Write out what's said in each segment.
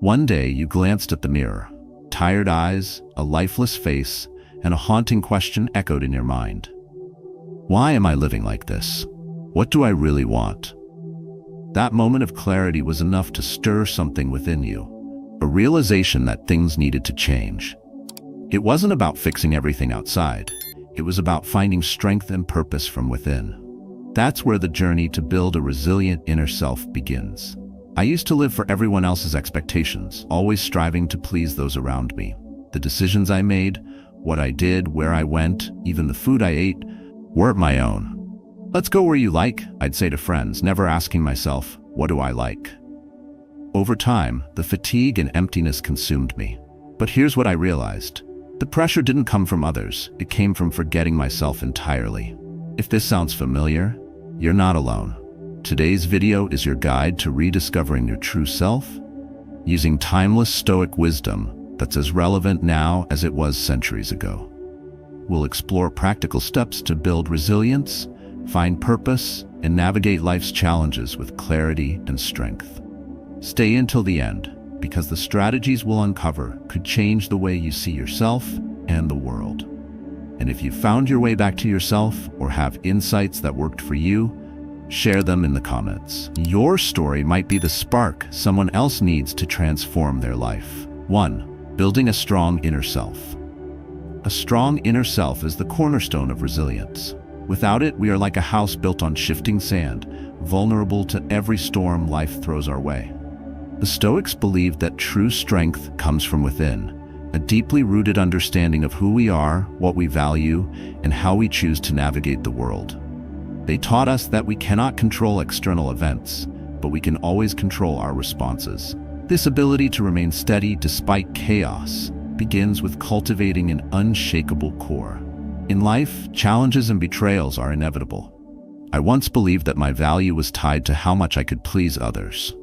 One day you glanced at the mirror. Tired eyes, a lifeless face, and a haunting question echoed in your mind. Why am I living like this? What do I really want? That moment of clarity was enough to stir something within you, a realization that things needed to change. It wasn't about fixing everything outside. It was about finding strength and purpose from within. That's where the journey to build a resilient inner self begins. I used to live for everyone else's expectations, always striving to please those around me. The decisions I made, what I did, where I went, even the food I ate, weren't my own. Let's go where you like, I'd say to friends, never asking myself, what do I like? Over time, the fatigue and emptiness consumed me. But here's what I realized. The pressure didn't come from others, it came from forgetting myself entirely. If this sounds familiar, you're not alone. Today's video is your guide to rediscovering your true self, using timeless Stoic wisdom that's as relevant now as it was centuries ago. We'll explore practical steps to build resilience, find purpose, and navigate life's challenges with clarity and strength. Stay until the end, because the strategies we'll uncover could change the way you see yourself and the world. And if you found your way back to yourself or have insights that worked for you, share them in the comments. Your story might be the spark someone else needs to transform their life. 1. Building a strong inner self. A strong inner self is the cornerstone of resilience. Without it, we are like a house built on shifting sand, vulnerable to every storm life throws our way. The Stoics believed that true strength comes from within, a deeply rooted understanding of who we are, what we value, and how we choose to navigate the world. They taught us that we cannot control external events, but we can always control our responses. This ability to remain steady despite chaos begins with cultivating an unshakable core. In life, challenges and betrayals are inevitable. I once believed that my value was tied to how much I could please others.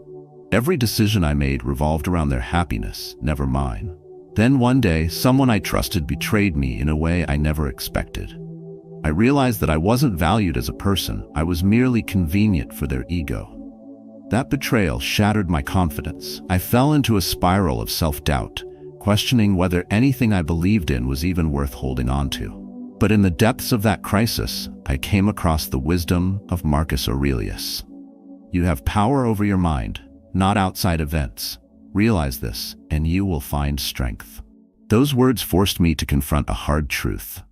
Every decision I made revolved around their happiness, never mine. Then one day, someone I trusted betrayed me in a way I never expected. I realized that I wasn't valued as a person, I was merely convenient for their ego. That betrayal shattered my confidence. I fell into a spiral of self-doubt, questioning whether anything I believed in was even worth holding on to. But in the depths of that crisis, I came across the wisdom of Marcus Aurelius. You have power over your mind, not outside events. Realize this, and you will find strength. Those words forced me to confront a hard truth.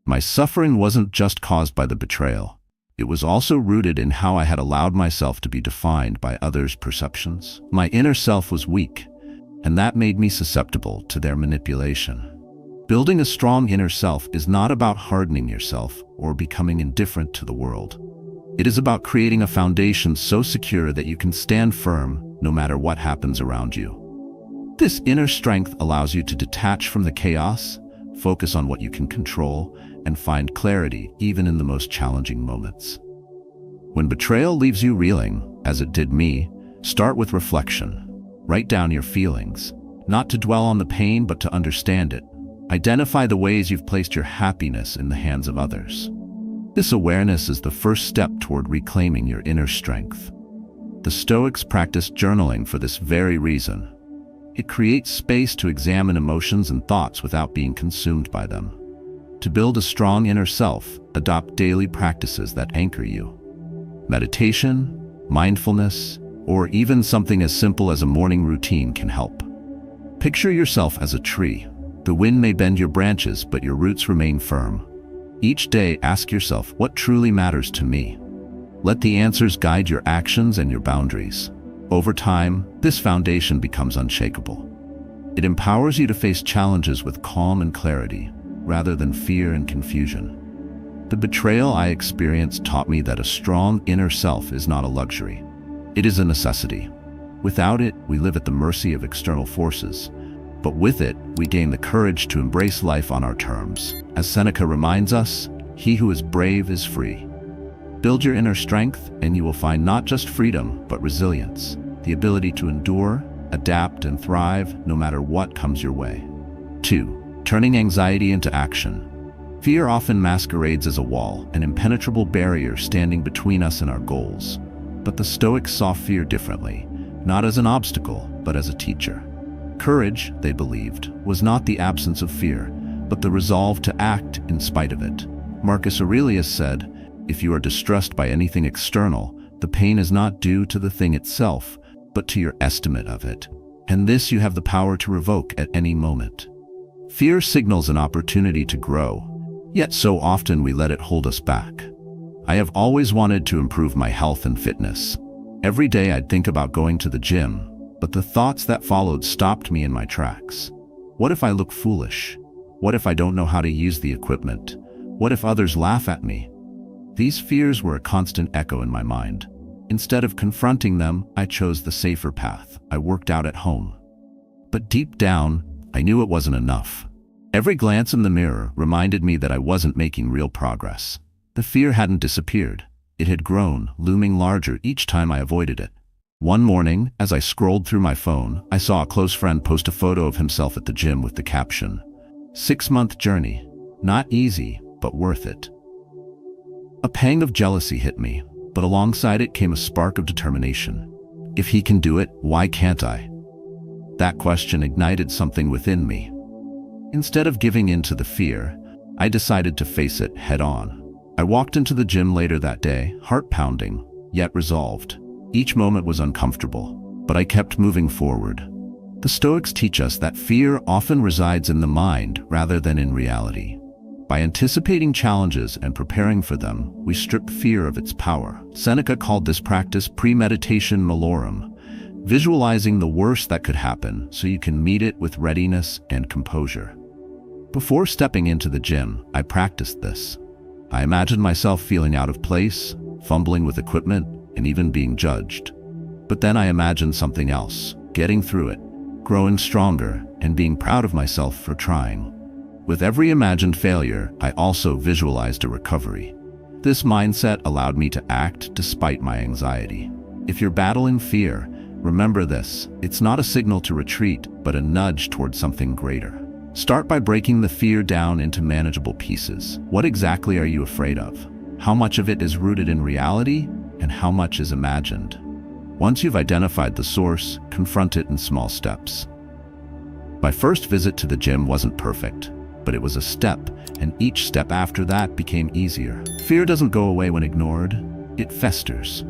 My suffering wasn't just caused by the betrayal. It was also rooted in how I had allowed myself to be defined by others' perceptions. My inner self was weak, and that made me susceptible to their manipulation. Building a strong inner self is not about hardening yourself or becoming indifferent to the world. It is about creating a foundation so secure that you can stand firm no matter what happens around you. This inner strength allows you to detach from the chaos, focus on what you can control, and find clarity even in the most challenging moments. When betrayal leaves you reeling, as it did me, start with reflection. Write down your feelings, not to dwell on the pain but to understand it. Identify the ways you've placed your happiness in the hands of others. This awareness is the first step toward reclaiming your inner strength. The Stoics practiced journaling for this very reason. It creates space to examine emotions and thoughts without being consumed by them. To build a strong inner self, adopt daily practices that anchor you. Meditation, mindfulness, or even something as simple as a morning routine can help. Picture yourself as a tree. The wind may bend your branches, but your roots remain firm. Each day, ask yourself, what truly matters to me? Let the answers guide your actions and your boundaries. Over time, this foundation becomes unshakable. It empowers you to face challenges with calm and clarity, rather than fear and confusion. The betrayal I experienced taught me that a strong inner self is not a luxury. It is a necessity. Without it, we live at the mercy of external forces. But with it, we gain the courage to embrace life on our terms. As Seneca reminds us, he who is brave is free. Build your inner strength, and you will find not just freedom, but resilience, the ability to endure, adapt, and thrive no matter what comes your way. 2. Turning anxiety into action. Fear often masquerades as a wall, an impenetrable barrier standing between us and our goals. But the Stoics saw fear differently, not as an obstacle, but as a teacher. Courage, they believed, was not the absence of fear, but the resolve to act in spite of it. Marcus Aurelius said, "If you are distressed by anything external, the pain is not due to the thing itself, but to your estimate of it. And this you have the power to revoke at any moment." Fear signals an opportunity to grow, yet so often we let it hold us back. I have always wanted to improve my health and fitness. Every day I'd think about going to the gym, but the thoughts that followed stopped me in my tracks. What if I look foolish? What if I don't know how to use the equipment? What if others laugh at me? These fears were a constant echo in my mind. Instead of confronting them, I chose the safer path. I worked out at home. But deep down, I knew it wasn't enough. Every glance in the mirror reminded me that I wasn't making real progress. The fear hadn't disappeared. It had grown, looming larger each time I avoided it. One morning, as I scrolled through my phone, I saw a close friend post a photo of himself at the gym with the caption, "6-month journey. Not easy, but worth it." A pang of jealousy hit me, but alongside it came a spark of determination. If he can do it, why can't I? That question ignited something within me. Instead of giving in to the fear, I decided to face it head on. I walked into the gym later that day, heart pounding, yet resolved. Each moment was uncomfortable, but I kept moving forward. The Stoics teach us that fear often resides in the mind rather than in reality. By anticipating challenges and preparing for them, we strip fear of its power. Seneca called this practice premeditation malorum, visualizing the worst that could happen so you can meet it with readiness and composure. Before stepping into the gym, I practiced this. I imagined myself feeling out of place, fumbling with equipment, and even being judged. But then I imagined something else, getting through it, growing stronger, and being proud of myself for trying. With every imagined failure, I also visualized a recovery. This mindset allowed me to act despite my anxiety. If you're battling fear, remember this: it's not a signal to retreat, but a nudge toward something greater. Start by breaking the fear down into manageable pieces. What exactly are you afraid of? How much of it is rooted in reality, and how much is imagined? Once you've identified the source, confront it in small steps. My first visit to the gym wasn't perfect, but it was a step, and each step after that became easier. Fear doesn't go away when ignored, it festers.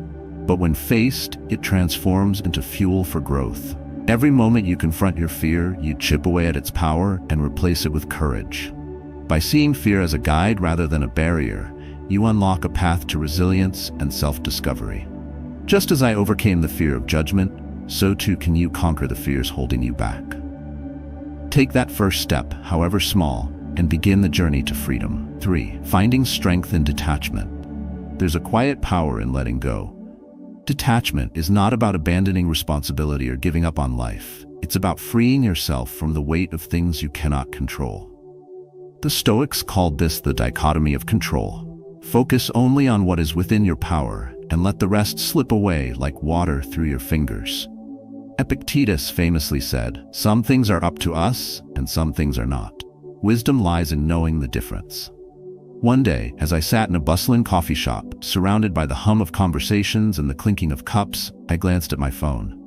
But when faced, it transforms into fuel for growth. Every moment you confront your fear, you chip away at its power and replace it with courage. By seeing fear as a guide rather than a barrier, you unlock a path to resilience and self-discovery. Just as I overcame the fear of judgment, so too can you conquer the fears holding you back. Take that first step, however small, and begin the journey to freedom. 3. Finding strength in detachment. There's a quiet power in letting go. Detachment is not about abandoning responsibility or giving up on life. It's about freeing yourself from the weight of things you cannot control. The Stoics called this the dichotomy of control. Focus only on what is within your power and let the rest slip away like water through your fingers. Epictetus famously said, "Some things are up to us and some things are not." Wisdom lies in knowing the difference. One day, as I sat in a bustling coffee shop, surrounded by the hum of conversations and the clinking of cups, I glanced at my phone.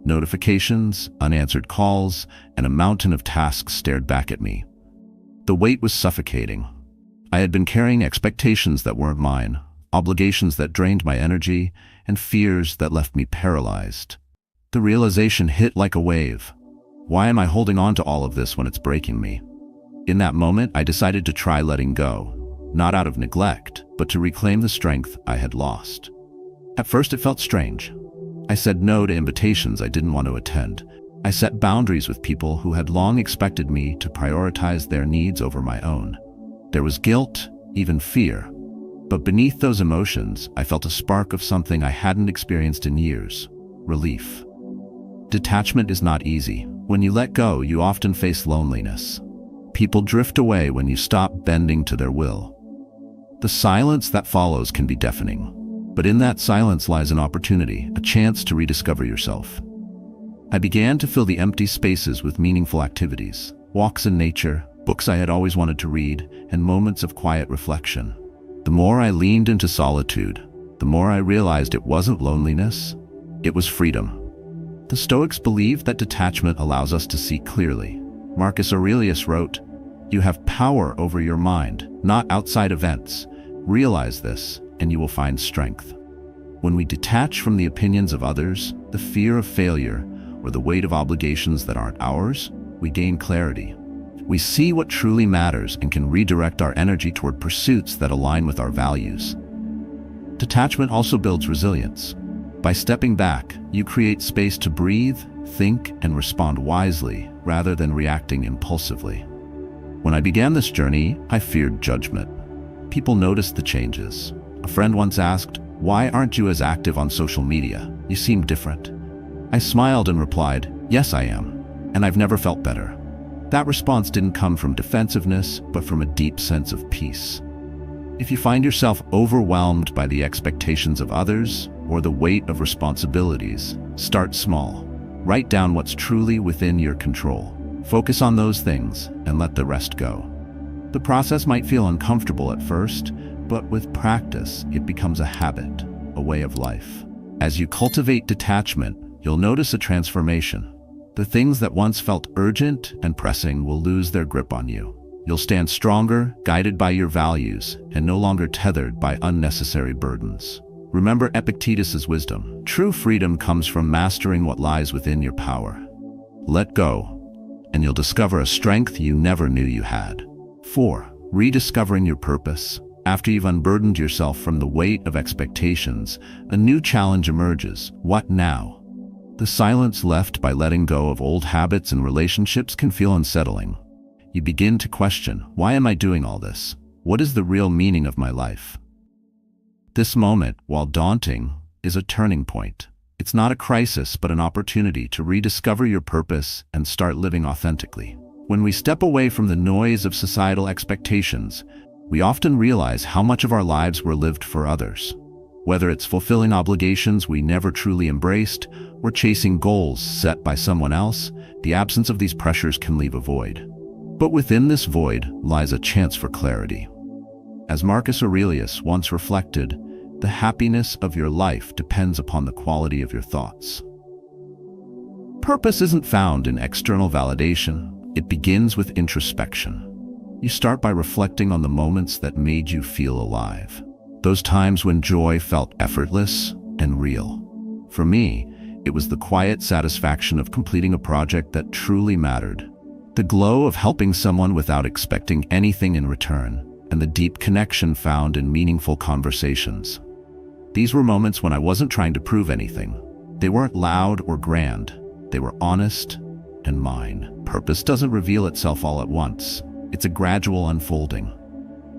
Notifications, unanswered calls, and a mountain of tasks stared back at me. The weight was suffocating. I had been carrying expectations that weren't mine, obligations that drained my energy, and fears that left me paralyzed. The realization hit like a wave. Why am I holding on to all of this when it's breaking me? In that moment, I decided to try letting go, not out of neglect, but to reclaim the strength I had lost. At first, it felt strange. I said no to invitations I didn't want to attend. I set boundaries with people who had long expected me to prioritize their needs over my own. There was guilt, even fear. But beneath those emotions, I felt a spark of something I hadn't experienced in years: relief. Detachment is not easy. When you let go, you often face loneliness. People drift away when you stop bending to their will. The silence that follows can be deafening, but in that silence lies an opportunity, a chance to rediscover yourself. I began to fill the empty spaces with meaningful activities, walks in nature, books I had always wanted to read, and moments of quiet reflection. The more I leaned into solitude, the more I realized it wasn't loneliness, it was freedom. The The Stoics believed that detachment allows us to see clearly. Marcus Aurelius wrote, "You have power over your mind, not outside events. Realize this, and you will find strength." When we detach from the opinions of others, the fear of failure, or the weight of obligations that aren't ours, we gain clarity. We see what truly matters and can redirect our energy toward pursuits that align with our values. Detachment also builds resilience. By stepping back, you create space to breathe, think, and respond wisely, rather than reacting impulsively. When I began this journey, I feared judgment. People noticed the changes. A friend once asked, "Why aren't you as active on social media? You seem different." I smiled and replied, "Yes, I am, and I've never felt better." That response didn't come from defensiveness, but from a deep sense of peace. If you find yourself overwhelmed by the expectations of others or the weight of responsibilities, start small. Write down what's truly within your control. Focus on those things and let the rest go. The process might feel uncomfortable at first, but with practice, it becomes a habit, a way of life. As you cultivate detachment, you'll notice a transformation. The things that once felt urgent and pressing will lose their grip on you. You'll stand stronger, guided by your values, and no longer tethered by unnecessary burdens. Remember Epictetus's wisdom. True freedom comes from mastering what lies within your power. Let go, and you'll discover a strength you never knew you had. 4. Rediscovering your purpose. After you've unburdened yourself from the weight of expectations, a new challenge emerges. What now? The silence left by letting go of old habits and relationships can feel unsettling. You begin to question, why am I doing all this? What is the real meaning of my life? This moment, while daunting, is a turning point. It's not a crisis, but an opportunity to rediscover your purpose and start living authentically. When we step away from the noise of societal expectations, we often realize how much of our lives were lived for others. Whether it's fulfilling obligations we never truly embraced or chasing goals set by someone else, the absence of these pressures can leave a void. But within this void lies a chance for clarity. As Marcus Aurelius once reflected, the happiness of your life depends upon the quality of your thoughts. Purpose isn't found in external validation. It begins with introspection. You start by reflecting on the moments that made you feel alive. Those times when joy felt effortless and real. For me, it was the quiet satisfaction of completing a project that truly mattered. The glow of helping someone without expecting anything in return, and the deep connection found in meaningful conversations. These were moments when I wasn't trying to prove anything. They weren't loud or grand. They were honest and mine. Purpose doesn't reveal itself all at once. It's a gradual unfolding.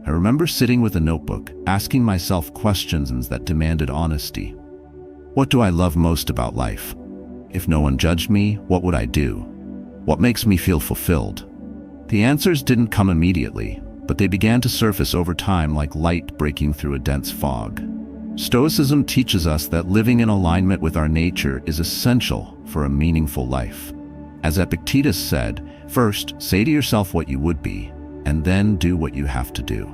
I remember sitting with a notebook, asking myself questions that demanded honesty. What do I love most about life? If no one judged me, what would I do? What makes me feel fulfilled? The answers didn't come immediately, but they began to surface over time like light breaking through a dense fog. Stoicism teaches us that living in alignment with our nature is essential for a meaningful life. As Epictetus said, first, say to yourself what you would be, and then do what you have to do.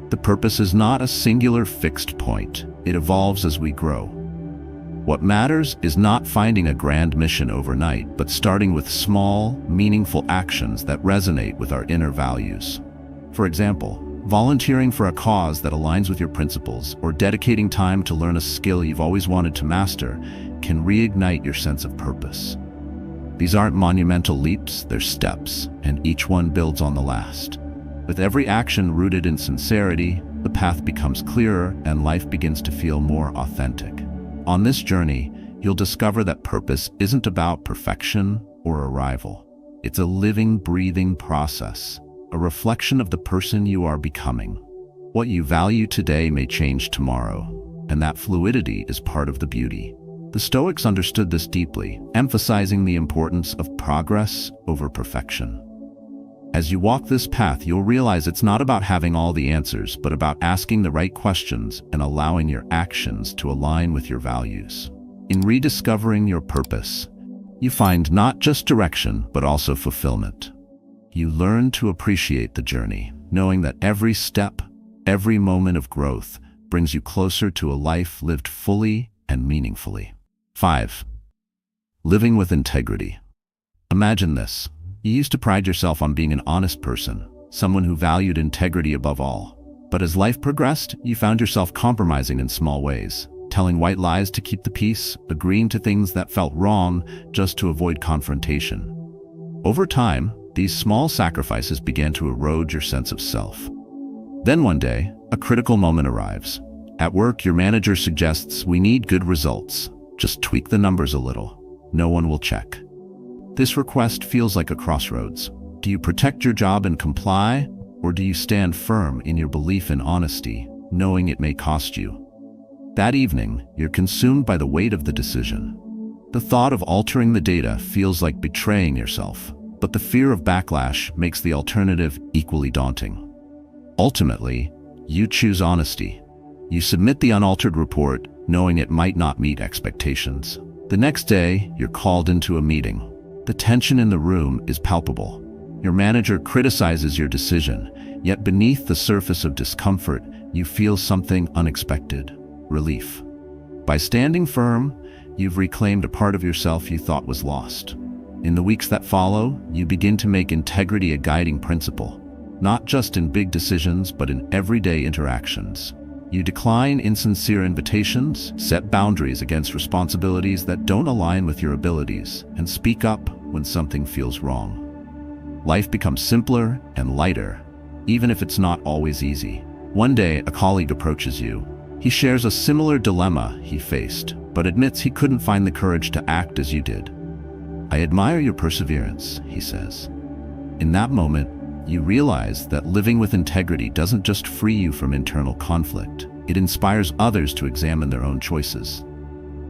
The purpose is not a singular fixed point. It evolves as we grow. What matters is not finding a grand mission overnight, but starting with small, meaningful actions that resonate with our inner values. For example, volunteering for a cause that aligns with your principles or dedicating time to learn a skill you've always wanted to master can reignite your sense of purpose. These aren't monumental leaps, they're steps, and each one builds on the last. With every action rooted in sincerity, the path becomes clearer and life begins to feel more authentic. On this journey, you'll discover that purpose isn't about perfection or arrival. It's a living, breathing process, a reflection of the person you are becoming. What you value today may change tomorrow, and that fluidity is part of the beauty. The Stoics understood this deeply, emphasizing the importance of progress over perfection. As you walk this path, you'll realize it's not about having all the answers, but about asking the right questions and allowing your actions to align with your values. In rediscovering your purpose, you find not just direction, but also fulfillment. You learn to appreciate the journey, knowing that every step, every moment of growth brings you closer to a life lived fully and meaningfully. 5. Living with integrity. Imagine this. You used to pride yourself on being an honest person, someone who valued integrity above all. But as life progressed, you found yourself compromising in small ways, telling white lies to keep the peace, agreeing to things that felt wrong just to avoid confrontation. Over time, these small sacrifices began to erode your sense of self. Then one day, a critical moment arrives. At work, your manager suggests, "We need good results. Just tweak the numbers a little. No one will check." This request feels like a crossroads. Do you protect your job and comply, or do you stand firm in your belief in honesty, knowing it may cost you? That evening, you're consumed by the weight of the decision. The thought of altering the data feels like betraying yourself, but the fear of backlash makes the alternative equally daunting. Ultimately, you choose honesty. You submit the unaltered report, knowing it might not meet expectations. The next day, you're called into a meeting. The tension in the room is palpable. Your manager criticizes your decision, yet beneath the surface of discomfort, you feel something unexpected: relief. By standing firm, you've reclaimed a part of yourself you thought was lost. In the weeks that follow, you begin to make integrity a guiding principle, not just in big decisions, but in everyday interactions. You decline insincere invitations, set boundaries against responsibilities that don't align with your abilities, and speak up when something feels wrong. Life becomes simpler and lighter, even if it's not always easy. One day, a colleague approaches you. He shares a similar dilemma he faced, but admits he couldn't find the courage to act as you did. "I admire your perseverance," he says. In that moment, you realize that living with integrity doesn't just free you from internal conflict, it inspires others to examine their own choices.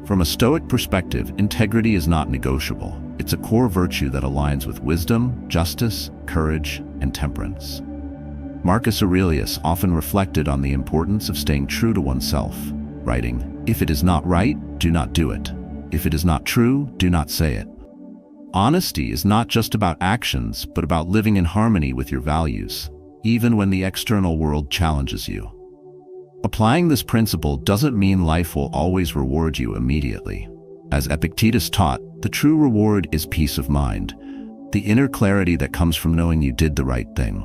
From a Stoic perspective, integrity is not negotiable. It's a core virtue that aligns with wisdom, justice, courage, and temperance. Marcus Aurelius often reflected on the importance of staying true to oneself, writing, "If it is not right, do not do it. If it is not true, do not say it." Honesty is not just about actions, but about living in harmony with your values, even when the external world challenges you. Applying this principle doesn't mean life will always reward you immediately. As Epictetus taught, the true reward is peace of mind, the inner clarity that comes from knowing you did the right thing.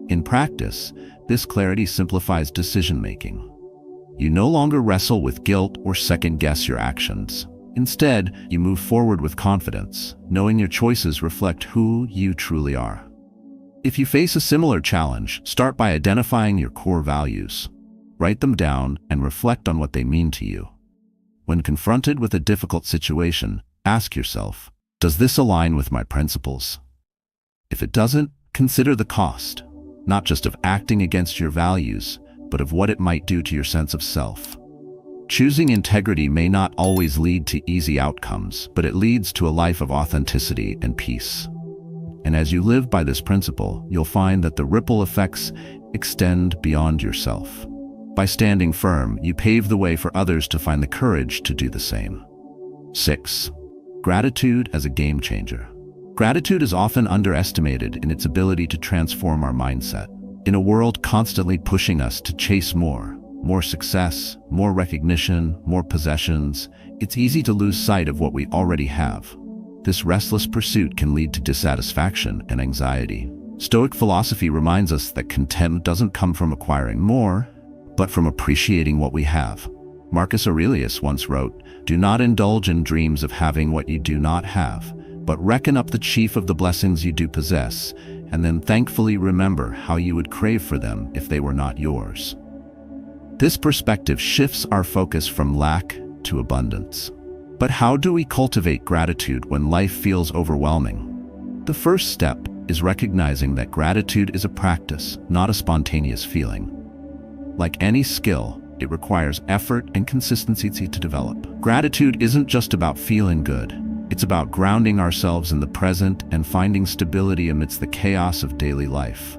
In practice, this clarity simplifies decision-making. You no longer wrestle with guilt or second-guess your actions. Instead, you move forward with confidence, knowing your choices reflect who you truly are. If you face a similar challenge, start by identifying your core values. Write them down and reflect on what they mean to you. When confronted with a difficult situation, ask yourself, does this align with my principles? If it doesn't, consider the cost, not just of acting against your values, but of what it might do to your sense of self. Choosing integrity may not always lead to easy outcomes, but it leads to a life of authenticity and peace. And as you live by this principle, you'll find that the ripple effects extend beyond yourself. By standing firm, you pave the way for others to find the courage to do the same. 6. Gratitude as a game changer. Gratitude is often underestimated in its ability to transform our mindset. In a world constantly pushing us to chase more success, more recognition, more possessions, it's easy to lose sight of what we already have. This restless pursuit can lead to dissatisfaction and anxiety. Stoic philosophy reminds us that contentment doesn't come from acquiring more, but from appreciating what we have. Marcus Aurelius once wrote, "Do not indulge in dreams of having what you do not have, but reckon up the chief of the blessings you do possess, and then thankfully remember how you would crave for them if they were not yours." This perspective shifts our focus from lack to abundance. But how do we cultivate gratitude when life feels overwhelming? The first step is recognizing that gratitude is a practice, not a spontaneous feeling. Like any skill, it requires effort and consistency to develop. Gratitude isn't just about feeling good. It's about grounding ourselves in the present and finding stability amidst the chaos of daily life.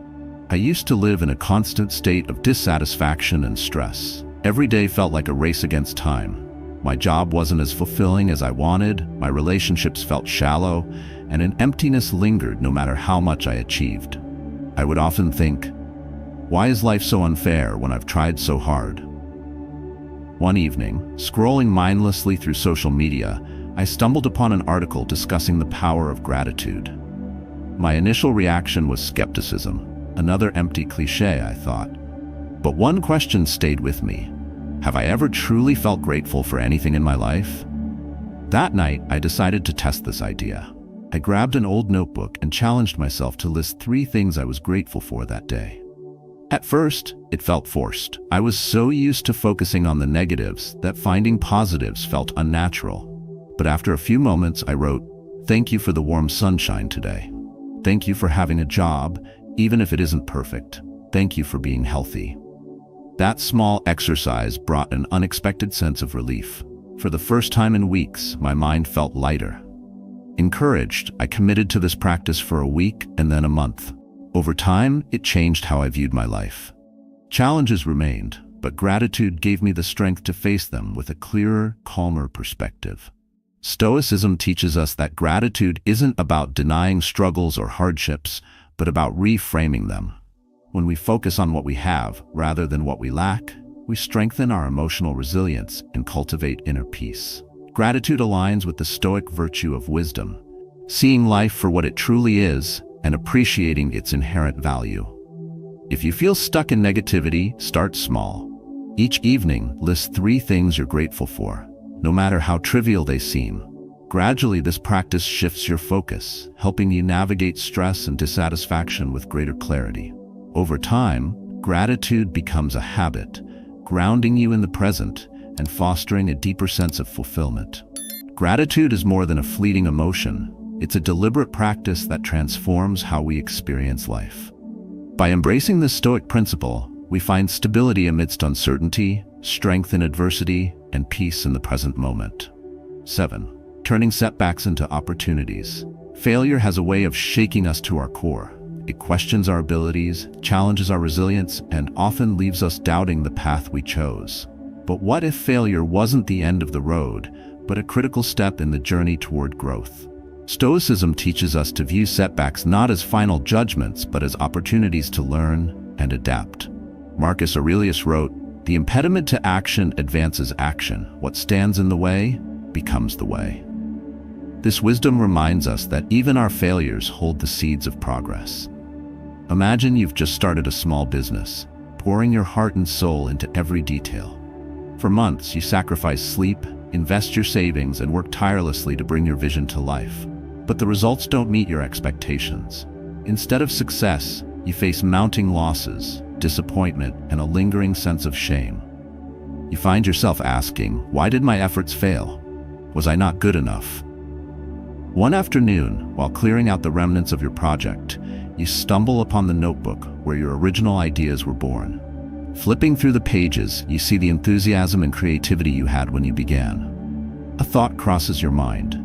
I used to live in a constant state of dissatisfaction and stress. Every day felt like a race against time. My job wasn't as fulfilling as I wanted, my relationships felt shallow, and an emptiness lingered no matter how much I achieved. I would often think, why is life so unfair when I've tried so hard? One evening, scrolling mindlessly through social media, I stumbled upon an article discussing the power of gratitude. My initial reaction was skepticism, another empty cliche, I thought. But one question stayed with me. Have I ever truly felt grateful for anything in my life? That night, I decided to test this idea. I grabbed an old notebook and challenged myself to list 3 things I was grateful for that day. At first, it felt forced. I was so used to focusing on the negatives that finding positives felt unnatural. But after a few moments, I wrote, "Thank you for the warm sunshine today. Thank you for having a job, even if it isn't perfect. Thank you for being healthy." That small exercise brought an unexpected sense of relief. For the first time in weeks, my mind felt lighter. Encouraged, I committed to this practice for a week and then a month. Over time, it changed how I viewed my life. Challenges remained, but gratitude gave me the strength to face them with a clearer, calmer perspective. Stoicism teaches us that gratitude isn't about denying struggles or hardships, but about reframing them. When we focus on what we have rather than what we lack, we strengthen our emotional resilience and cultivate inner peace. Gratitude aligns with the Stoic virtue of wisdom, seeing life for what it truly is and appreciating its inherent value. If you feel stuck in negativity, start small. Each evening, list 3 things you're grateful for, no matter how trivial they seem. Gradually, this practice shifts your focus, helping you navigate stress and dissatisfaction with greater clarity. Over time, gratitude becomes a habit, grounding you in the present and fostering a deeper sense of fulfillment. Gratitude is more than a fleeting emotion. It's a deliberate practice that transforms how we experience life. By embracing this Stoic principle, we find stability amidst uncertainty, strength in adversity, and peace in the present moment. 7. Turning setbacks into opportunities. Failure has a way of shaking us to our core. It questions our abilities, challenges our resilience, and often leaves us doubting the path we chose. But what if failure wasn't the end of the road, but a critical step in the journey toward growth? Stoicism teaches us to view setbacks not as final judgments, but as opportunities to learn and adapt. Marcus Aurelius wrote, "The impediment to action advances action. What stands in the way becomes the way." This wisdom reminds us that even our failures hold the seeds of progress. Imagine you've just started a small business, pouring your heart and soul into every detail. For months, you sacrifice sleep, invest your savings, and work tirelessly to bring your vision to life. But the results don't meet your expectations. Instead of success, you face mounting losses, disappointment, and a lingering sense of shame. You find yourself asking, why did my efforts fail? Was I not good enough? One afternoon, while clearing out the remnants of your project, you stumble upon the notebook where your original ideas were born. Flipping through the pages, you see the enthusiasm and creativity you had when you began. A thought crosses your mind.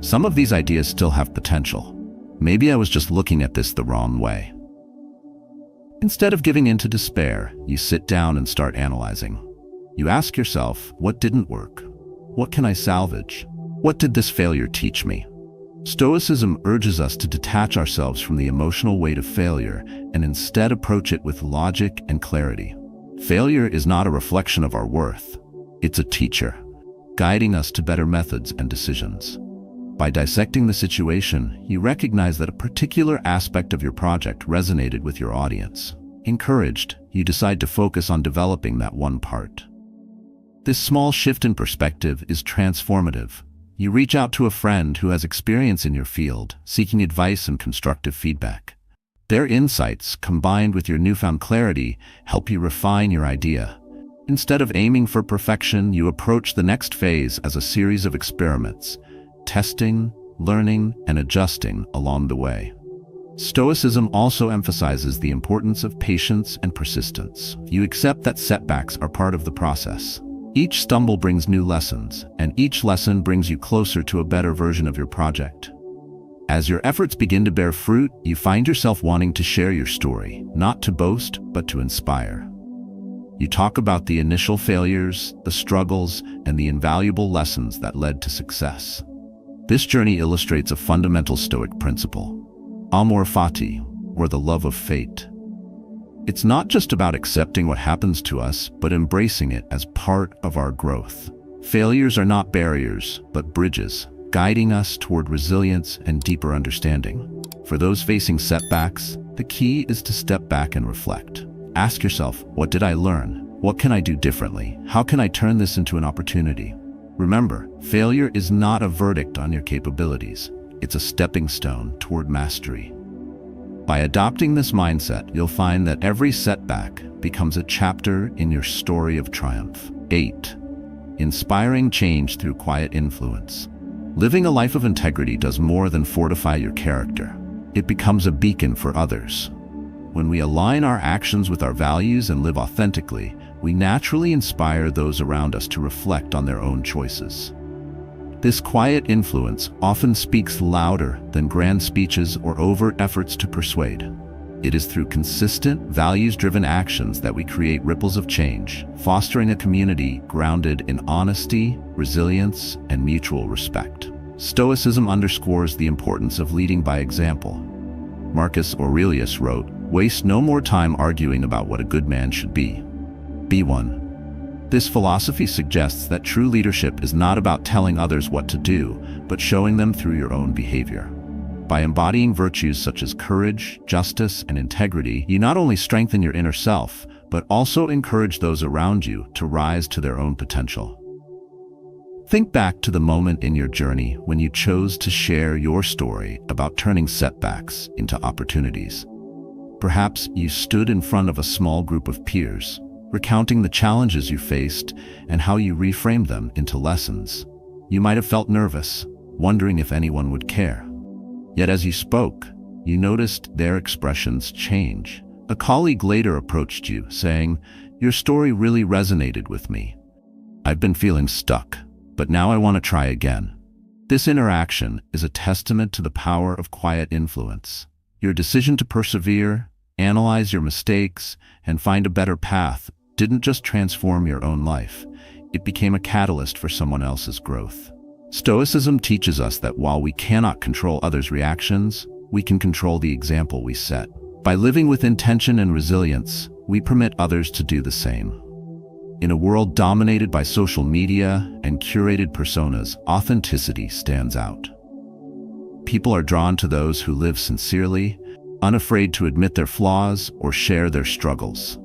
Some of these ideas still have potential. Maybe I was just looking at this the wrong way. Instead of giving in to despair, you sit down and start analyzing. You ask yourself, what didn't work? What can I salvage? What did this failure teach me? Stoicism urges us to detach ourselves from the emotional weight of failure and instead approach it with logic and clarity. Failure is not a reflection of our worth. It's a teacher, guiding us to better methods and decisions. By dissecting the situation, you recognize that a particular aspect of your project resonated with your audience. Encouraged, you decide to focus on developing that one part. This small shift in perspective is transformative. You reach out to a friend who has experience in your field, seeking advice and constructive feedback. Their insights, combined with your newfound clarity, help you refine your idea. Instead of aiming for perfection, you approach the next phase as a series of experiments, testing, learning, and adjusting along the way. Stoicism also emphasizes the importance of patience and persistence. You accept that setbacks are part of the process. Each stumble brings new lessons, and each lesson brings you closer to a better version of your project. As your efforts begin to bear fruit, you find yourself wanting to share your story, not to boast, but to inspire. You talk about the initial failures, the struggles, and the invaluable lessons that led to success. This journey illustrates a fundamental Stoic principle, amor fati, or the love of fate. It's not just about accepting what happens to us, but embracing it as part of our growth. Failures are not barriers, but bridges, guiding us toward resilience and deeper understanding. For those facing setbacks, the key is to step back and reflect. Ask yourself, what did I learn? What can I do differently? How can I turn this into an opportunity? Remember, failure is not a verdict on your capabilities. It's a stepping stone toward mastery. By adopting this mindset, you'll find that every setback becomes a chapter in your story of triumph. 8. Inspiring change through quiet influence. Living a life of integrity does more than fortify your character. It becomes a beacon for others. When we align our actions with our values and live authentically, we naturally inspire those around us to reflect on their own choices. This quiet influence often speaks louder than grand speeches or overt efforts to persuade. It is through consistent, values-driven actions that we create ripples of change, fostering a community grounded in honesty, resilience, and mutual respect. Stoicism underscores the importance of leading by example. Marcus Aurelius wrote, "Waste no more time arguing about what a good man should be. Be one." This philosophy suggests that true leadership is not about telling others what to do, but showing them through your own behavior. By embodying virtues such as courage, justice, and integrity, you not only strengthen your inner self, but also encourage those around you to rise to their own potential. Think back to the moment in your journey when you chose to share your story about turning setbacks into opportunities. Perhaps you stood in front of a small group of peers, recounting the challenges you faced and how you reframed them into lessons. You might have felt nervous, wondering if anyone would care. Yet as you spoke, you noticed their expressions change. A colleague later approached you, saying, "Your story really resonated with me. I've been feeling stuck, but now I want to try again." This interaction is a testament to the power of quiet influence. Your decision to persevere, analyze your mistakes, and find a better path didn't just transform your own life, it became a catalyst for someone else's growth. Stoicism teaches us that while we cannot control others' reactions, we can control the example we set. By living with intention and resilience, we permit others to do the same. In a world dominated by social media and curated personas, authenticity stands out. People are drawn to those who live sincerely, unafraid to admit their flaws or share their struggles.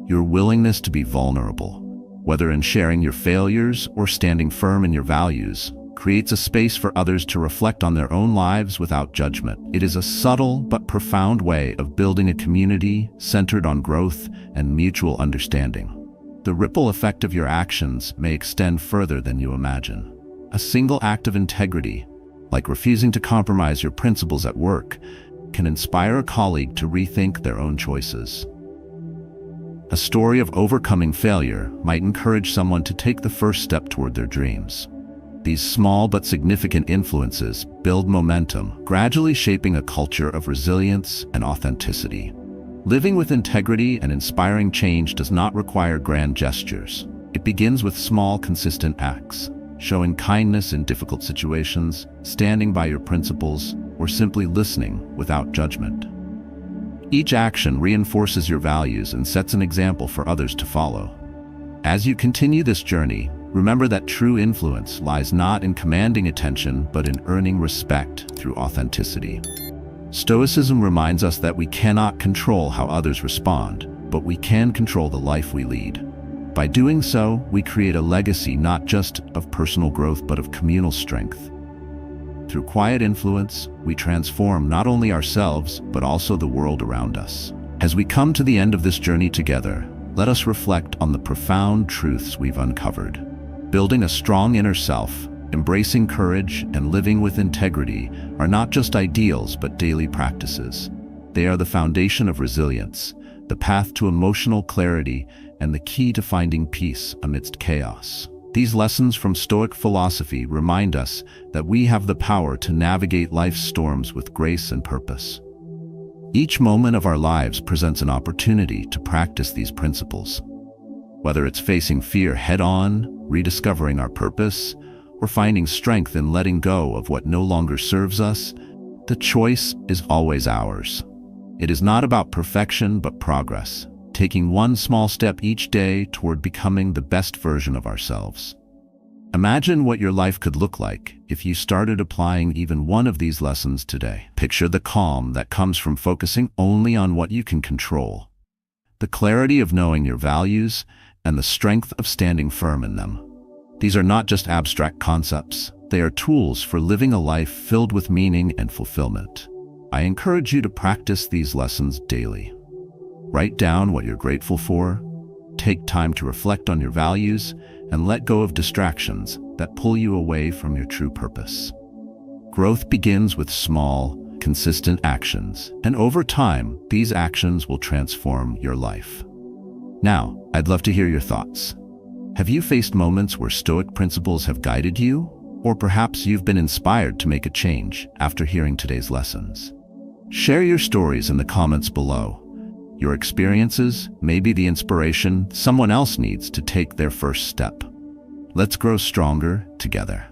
Your willingness to be vulnerable, whether in sharing your failures or standing firm in your values, creates a space for others to reflect on their own lives without judgment. It is a subtle but profound way of building a community centered on growth and mutual understanding. The ripple effect of your actions may extend further than you imagine. A single act of integrity, like refusing to compromise your principles at work, can inspire a colleague to rethink their own choices. A story of overcoming failure might encourage someone to take the first step toward their dreams. These small but significant influences build momentum, gradually shaping a culture of resilience and authenticity. Living with integrity and inspiring change does not require grand gestures. It begins with small, consistent acts, showing kindness in difficult situations, standing by your principles, or simply listening without judgment. Each action reinforces your values and sets an example for others to follow. As you continue this journey, remember that true influence lies not in commanding attention, but in earning respect through authenticity. Stoicism reminds us that we cannot control how others respond, but we can control the life we lead. By doing so, we create a legacy not just of personal growth, but of communal strength. Through quiet influence, we transform not only ourselves, but also the world around us. As we come to the end of this journey together, let us reflect on the profound truths we've uncovered. Building a strong inner self, embracing courage, and living with integrity are not just ideals, but daily practices. They are the foundation of resilience, the path to emotional clarity, and the key to finding peace amidst chaos. These lessons from Stoic philosophy remind us that we have the power to navigate life's storms with grace and purpose. Each moment of our lives presents an opportunity to practice these principles. Whether it's facing fear head-on, rediscovering our purpose, or finding strength in letting go of what no longer serves us, the choice is always ours. It is not about perfection, but progress, taking one small step each day toward becoming the best version of ourselves. Imagine what your life could look like if you started applying even one of these lessons today. Picture the calm that comes from focusing only on what you can control, the clarity of knowing your values, and the strength of standing firm in them. These are not just abstract concepts, they are tools for living a life filled with meaning and fulfillment. I encourage you to practice these lessons daily. Write down what you're grateful for, take time to reflect on your values, and let go of distractions that pull you away from your true purpose. Growth begins with small, consistent actions, and over time, these actions will transform your life. Now, I'd love to hear your thoughts. Have you faced moments where Stoic principles have guided you? Or perhaps you've been inspired to make a change after hearing today's lessons? Share your stories in the comments below. Your experiences may be the inspiration someone else needs to take their first step. Let's grow stronger together.